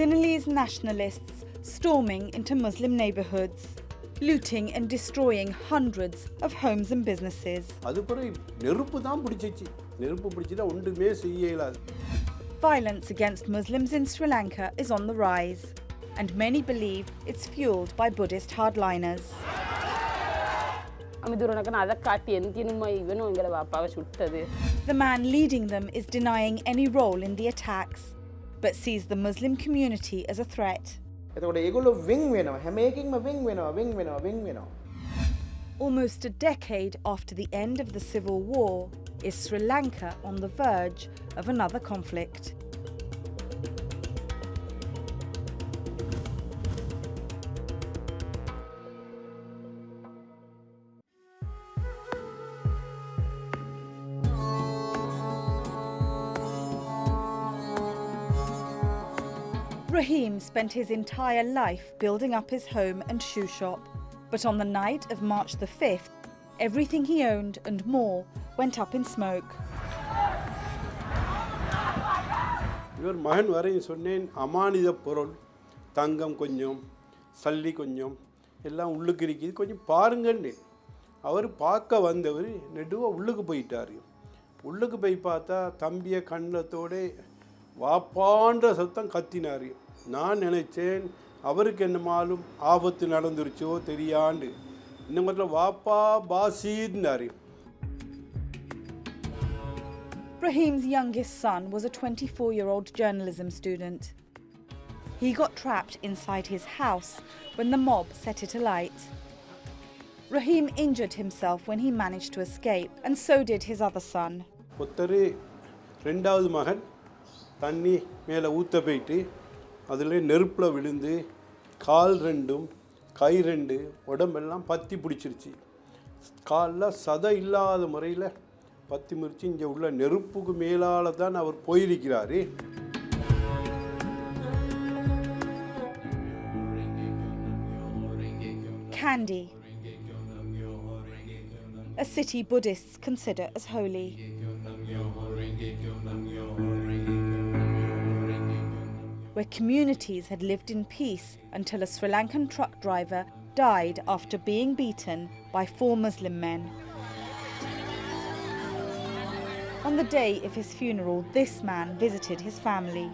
Sinhalese nationalists storming into Muslim neighbourhoods, looting and destroying hundreds of homes and businesses. Violence against Muslims in Sri Lanka is on the rise, and many believe it's fueled by Buddhist hardliners. The man leading them is denying any role in the attacks, but sees the Muslim community as a threat. Almost a decade after the end of the civil war, is Sri Lanka on the verge of another conflict? Rahim spent his entire life building up his home and shoe shop. But on the night of March the 5th, everything he owned and more went up in smoke. இவர் மகன் வரையும் சொன்னேன், அமானித பொருள் தங்கம் கொஞ்சம் சல்லி கொஞ்சம் எல்லாம் உள்ளுக்கு இருக்குது, கொஞ்சம் பாருங்கன்னு. அவர் பார்க்க வந்தவர் நெடுவாக உள்ளுக்கு போயிட்டார். உள்ளுக்கு போய் பார்த்தா தம்பியை கண்ணத்தோட வாப்பான்ற சத்தம் கத்தினார். நான் நினைச்சேன் அவருக்கு என்ன மாலும் ஆபத்து நடந்துருச்சோ தெரியாண்டு. இந்த மாதிரி வாப்பா பாசின்னாரு. Rahim's youngest son was a 24-year-old journalism student. He got trapped inside his house when the mob set it alight. Rahim injured himself when he managed to escape, and so did his other son. ஒருத்தர் ரெண்டாவது மகன் தண்ணி மேலே ஊற்ற போயிட்டு அதில் நெருப்பில் விழுந்து கால் ரெண்டும் கை ரெண்டு உடம்பெல்லாம் பற்றி பிடிச்சிருச்சு. காலில் சதை இல்லாத முறையில் பற்றி முறிச்சு இங்கே உள்ள நெருப்புக்கு மேலால் தான் அவர் போயிருக்கிறார். Kandy, a city Buddhists consider as holy. Where communities had lived in peace until a Sri Lankan truck driver died after being beaten by 4 Muslim men. On the day of his funeral, this man visited his family.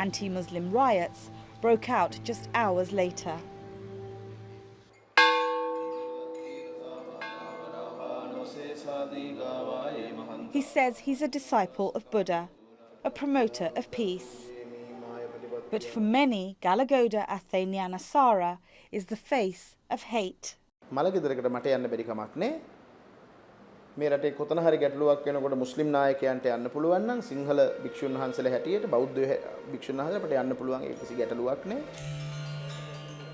Anti-Muslim riots broke out just hours later. He says he's a disciple of Buddha, a promoter of peace. But for many, Galagoda Athenyanasara is the face of hate. මේ රටේ කොතන හරි ගැටලුවක් වෙනකොට මුස්ලිම් නායකයන්ට යන්න පුළුවන් නම් සිංහල භික්ෂුන් වහන්සේලා හැටියට බෞද්ධ භික්ෂුන් වහන්සේලා අපිට යන්න පුළුවන් ඒක කිසි ගැටලුවක් නෑ.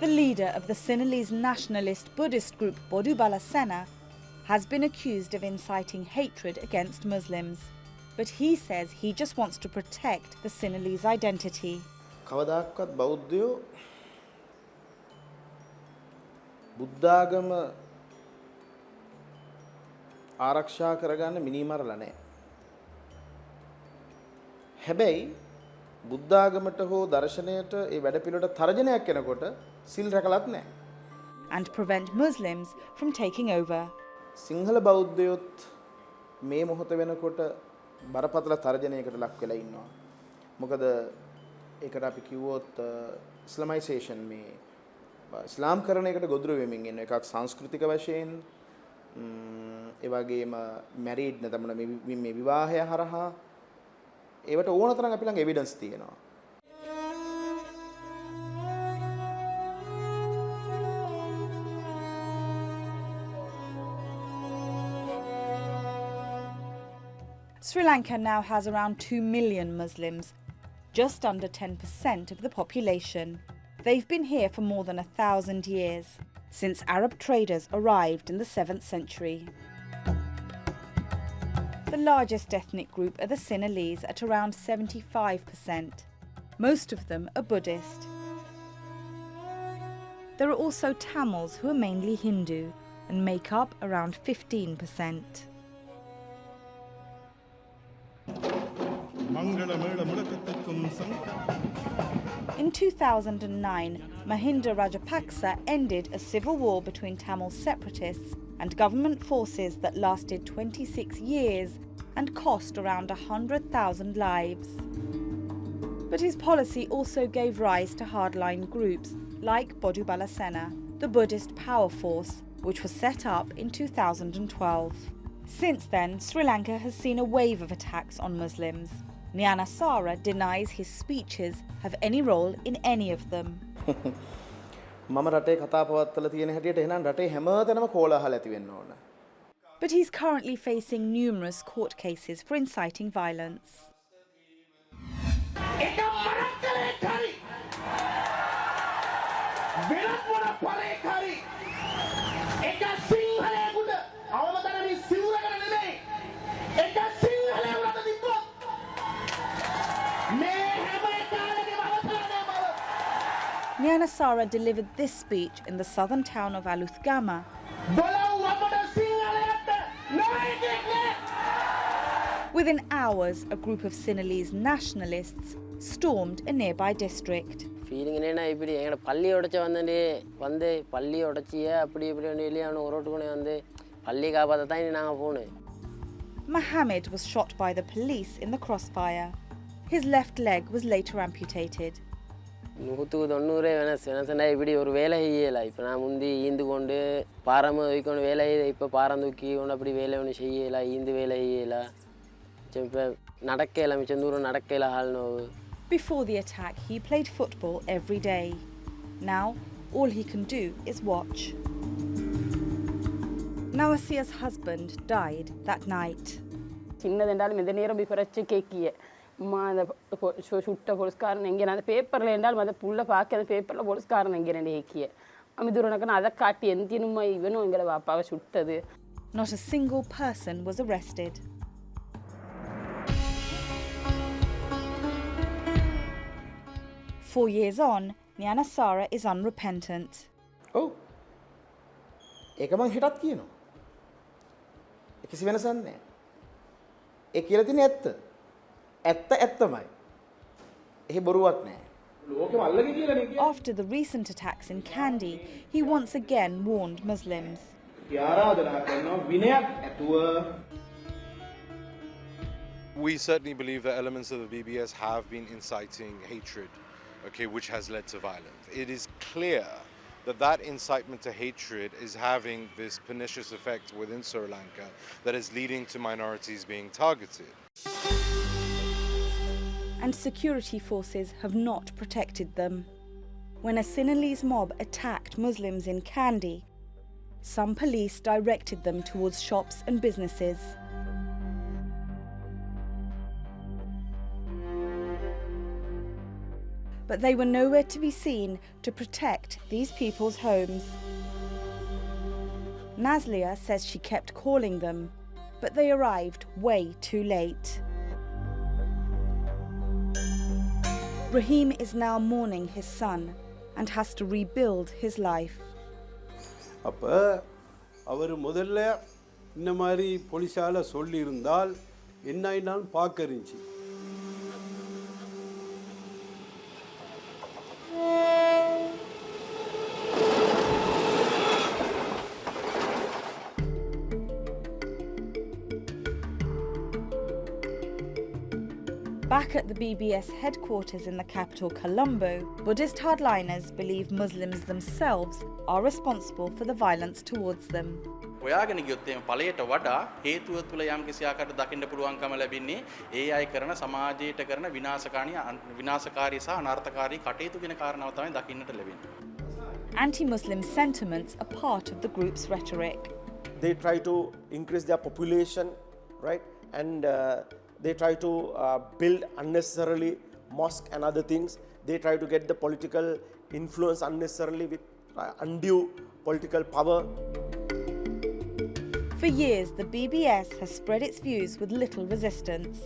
The leader of the Sinhalese nationalist Buddhist group Bodubala Sena has been accused of inciting hatred against Muslims. But he says he just wants to protect the Sinhalese identity. කවදාක්වත් බෞද්ධයෝ බුද්ධාගම ආරක්ෂා කරගන්න මිනිමරලා නැහැ. හැබැයි බුද්ධාගමට හෝ දර්ශනයට ඒ වැඩපිළිවෙලට තර්ජනයක් එනකොට සිල් රැකලත් නැහැ. And prevent Muslims from taking over. Sinhala බෞද්ධයොත් මේ මොහොත වෙනකොට බරපතල තර්ජනයකට ලක් වෙලා ඉන්නවා. මොකද ඒකට අපි කිව්වොත් ඉස්ලාමයිසේෂන් මේ ඉස්ලාම් කරණයකට ගොදුරු වෙමින් ඉන්න එකක් සංස්කෘතික වශයෙන් ඒ වගේම මැරිඩ් නැතම මේ විවාහය හරහා ඒවට ඕන තරම් අපි ළඟ එවිඩන්ස් තියෙනවා. Sri Lanka now has around 2 million Muslims, just under 10% of the population. They've been here for more than 1,000 years, since Arab traders arrived in the 7th century. The largest ethnic group are the Sinhalese at around 75%. Most of them are Buddhist. There are also Tamils who are mainly Hindu and make up around 15%. In 2009, Mahinda Rajapaksa ended a civil war between Tamil separatists and government forces that lasted 26 years and cost around 100,000 lives. But his policy also gave rise to hardline groups like Bodubala Sena, the Buddhist power force, which was set up in 2012. Since then, Sri Lanka has seen a wave of attacks on Muslims. Nyana Sara denies his speeches have any role in any of them. මම රටේ කතා පවත්වලා තියෙන හැටියට එහෙනම් රටේ හැමතැනම කෝලාහල ඇති වෙන්න ඕන. But he's currently facing numerous court cases for inciting violence. Nyana Sara delivered this speech in the southern town of Aluthgama. Within hours, a group of Sinhalese nationalists stormed a nearby district. Feeling என்னன்னா இப்படி எங்கட பள்ளி உடைச்ச வந்து பள்ளி உடைச்சிய அப்படி இப்படி வெளியான ஓரோட்டுக்குனே வந்து பள்ளி காப்பாத்த தான் நாங்க போனோம். Mohammed was shot by the police in the crossfire. His left leg was later amputated. 190 வெனசண்டா இப்படி ஒரு வேலை செய்யல. இப்போ நான் முந்தி ஈந்து கொண்டு பாரம் வைக்கொண்டு வேலை இப்போ பாரம் தூக்கி கொண்டு அப்படி வேலை ஒன்று செய்யல ஈந்து வேலை செய்யல. இப்போ நடக்கல மிச்சம் தூரம் நடக்கல ஹால் நோவு. Before the attack, he played football every day. Now, all he can do is watch. Nawasia's husband died that night. சின்னதென்றாலும் இந்த நேரம் பிறச்சு கேக்கிய அந்த சுட்ட போலீஸ்காரன் எங்கே அந்த பேப்பரில் என்றாலும் அந்த புள்ள பார்க்க அந்த பேப்பரில் போலீஸ்காரன் எங்கே ரெண்டு ஏக்கிய அமிதுரனக்கன்னு அதை காட்டி எந்தினுமா இவனும் எங்களை பாப்பாவை சுட்டது. Not a single person was arrested. Four years on, Nyana Sara is unrepentant. ඔව්. ඒක මං හෙටත් කියනවා. ඒ කිසි වෙනසක් නැහැ. ඒ කියලා තියෙන ඇත්ත. ඇත්ත ඇත්තමයි. එහෙ බොරුවක් නැහැ. ලෝකෙම අල්ලගෙන කියලා නේ කියන්නේ. After the recent attacks in Kandy, he once again warned Muslims. ආරාධනා කරනවා විනයක් ඇතුව. We certainly believe that elements of the BBS have been inciting hatred, okay, which has led to violence. It is clear that that incitement to hatred is having this pernicious effect within Sri Lanka that is leading to minorities being targeted. And security forces have not protected them. When a Sinhalese mob attacked Muslims in Kandy, some police directed them towards shops and businesses. But they were nowhere to be seen to protect these people's homes. Nazlia says she kept calling them, but they arrived way too late. Rahim is now mourning his son and has to rebuild his life. அப்போ அவர் முதல்ல இந்த மாதிரி போலீஸால் சொல்லியிருந்தால் என்ன ஆயினாலும் பார்க்க இருந்துச்சு. Back at the BBS headquarters in the capital Colombo, Buddhist hardliners believe Muslims themselves are responsible for the violence towards them. ඔයාගෙන ගියොත් එimhe ඵලයට වඩා හේතුව තුල යම් කිසි ආකාරයකට දකින්න පුළුවන්කම ලැබෙන්නේ ඒ අය කරන සමාජයට කරන විනාශකාරී සහ අනර්ථකාරී කටයුතු වෙන කාරණාව තමයි දකින්නට ලැබෙන්නේ. Anti-Muslim sentiments are part of the group's rhetoric. They try to increase their population, right? And they try to build unnecessarily mosque and other things. They try to get the political influence unnecessarily with undue political power. For years, the BBS has spread its views with little resistance.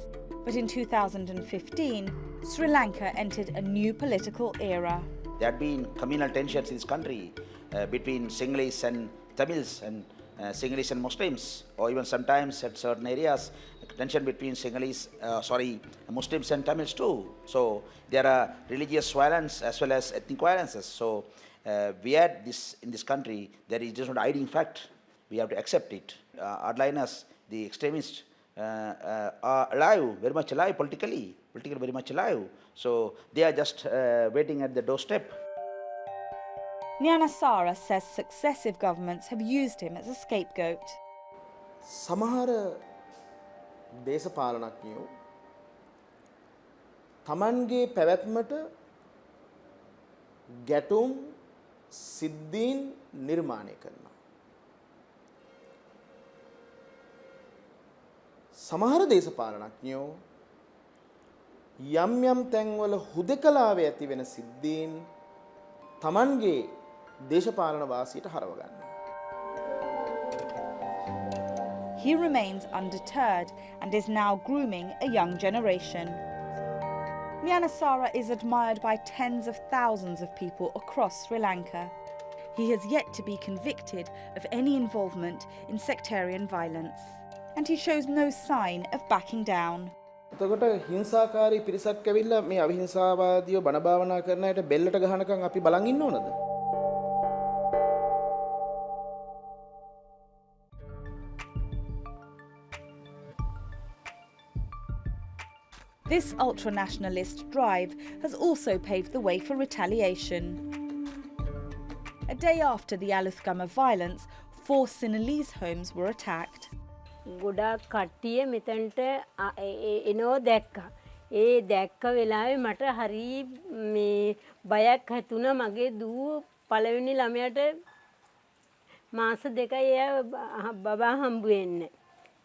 But in 2015, Sri Lanka entered a new political era. There had been communal tensions in this country between Sinhalese and Tamils, and Sinhalese and Muslims, or even sometimes at certain areas, tension between Muslims and Tamils too. So there are religious violence as well as ethnic violences. So we had this in this country. There is just not hiding fact. We have to accept it. Hardliners, the extremists, are alive, very much alive politically very much alive. So they are just waiting at the doorstep. Nyana Sara says successive governments have used him as a scapegoat. සමහර දේශපාලනඥයෝ තමන්ගේ පැවැත්මට ගැටුම් සිද්ධීන් නිර්මාණය කරනවා. සමහර දේශපාලනඥයෝ යම් යම් තැන්වල හුදකලාවේ ඇති වෙන සිද්ධීන් තමන්ගේ දේශපාලන වාසියට හරව ගන්නවා. He remains undeterred and is now grooming a young generation. Nyana Sara is admired by tens of thousands of people across Sri Lanka. He has yet to be convicted of any involvement in sectarian violence, and he shows no sign of backing down. එතකොට හිංසාකාරී පිරිසක් ඇවිල්ලා මේ අවිහිංසාවාදීව බණ භාවනා කරන අයට බෙල්ලට ගහනකම් අපි බලන් ඉන්න ඕනද? This ultra-nationalist drive has also paved the way for retaliation. A day after the Aluthgama violence, 4 Sinhalese homes were attacked. ගොඩාක් කට්ටිය මෙතනට එනෝ දැක්කා. ඒ දැක්ක වෙලාවේ මට හරි මේ බයක් හිතුණා මගේ දූ පළවෙනි ළමයාට මාස දෙකයි එයා බබා හම්බ වෙන්නේ.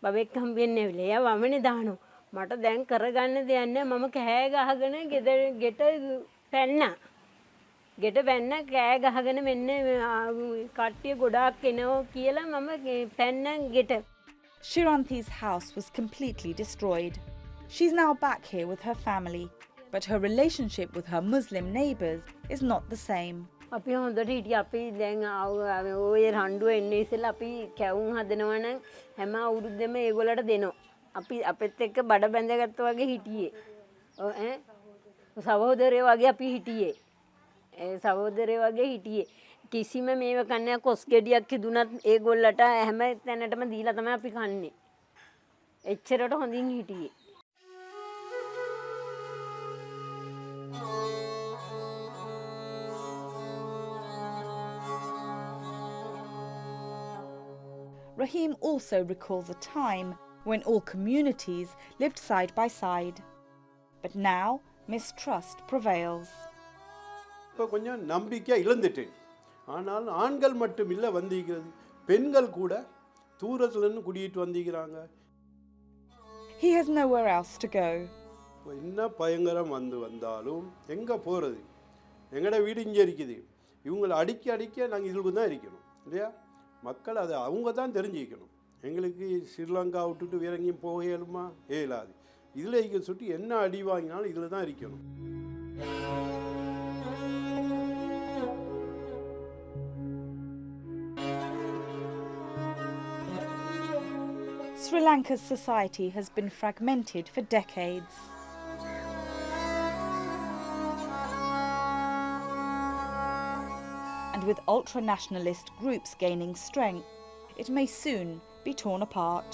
බබෙක් හම්බ වෙන්නේ නැහැ. එයා වමනේ දානවා. මට දැන් කරගන්න දෙයක් නැහැ. මම කෑ ගහගෙන ගෙට පැන්නා. ගෙට පැන්න කෑ ගහගෙන මෙන්න කට්ටිය ගොඩාක් එනවා කියලා මම පැන්න ගෙට. Shiranthi's house was completely destroyed. She's now back here with her family, but her relationship with her Muslim neighbours is not the same. අපි හොඳට හිටිය අපි දැන් ඔය රණ්ඩුව එන්නේ ඉස්සෙල්ලා අපි කැවුම් හදනවා නම් හැම අවුරුද්දෙම ඒගොල්ලන්ට දෙනවා. අපි අපෙත් එක්ක බඩ බැඳගත්තා වගේ හිටියේ. ඈ සහෝදරයෝ වගේ අපි හිටියේ. ඒ සහෝදරයෝ වගේ හිටියේ. කිසිම මේව කන්නේ කොස් ගෙඩියක් කිදුනත් ඒගොල්ලට හැම තැනටම දීලා තමයි අපි කන්නේ. එච්චරට හොඳින් හිටියේ. Rahim also recalls a time when all communities lived side by side. But now mistrust prevails. இப்போ கொஞ்சம் நம்பிக்கை இழந்துட்டேன். ஆனால் ஆண்கள் மட்டும் இல்லை வந்திருக்கிறது, பெண்கள் கூட தூரத்துலேருந்து குடியிட்டு வந்திருக்கிறாங்க. He has nowhere else to go. என்ன பயங்கரம் வந்தாலும் எங்கே போகிறது? எங்களோட வீடு இங்கே இருக்குது. இவங்களை அடிக்க நாங்கள் இதுக்கு தான் இருக்கணும் இல்லையா? மக்கள் அதை அவங்க தான் தெரிஞ்சுக்கணும். எங்களுக்கு ஸ்ரீலங்கா விட்டுட்டு வேற எங்கேயும் போக இயலுமா? இயலாது. இதில் இங்கே சுற்றி என்ன அடி வாங்கினாலும் இதில் தான் இருக்கணும். Sri Lanka's society has been fragmented for decades. And with ultra-nationalist groups gaining strength, it may soon be torn apart.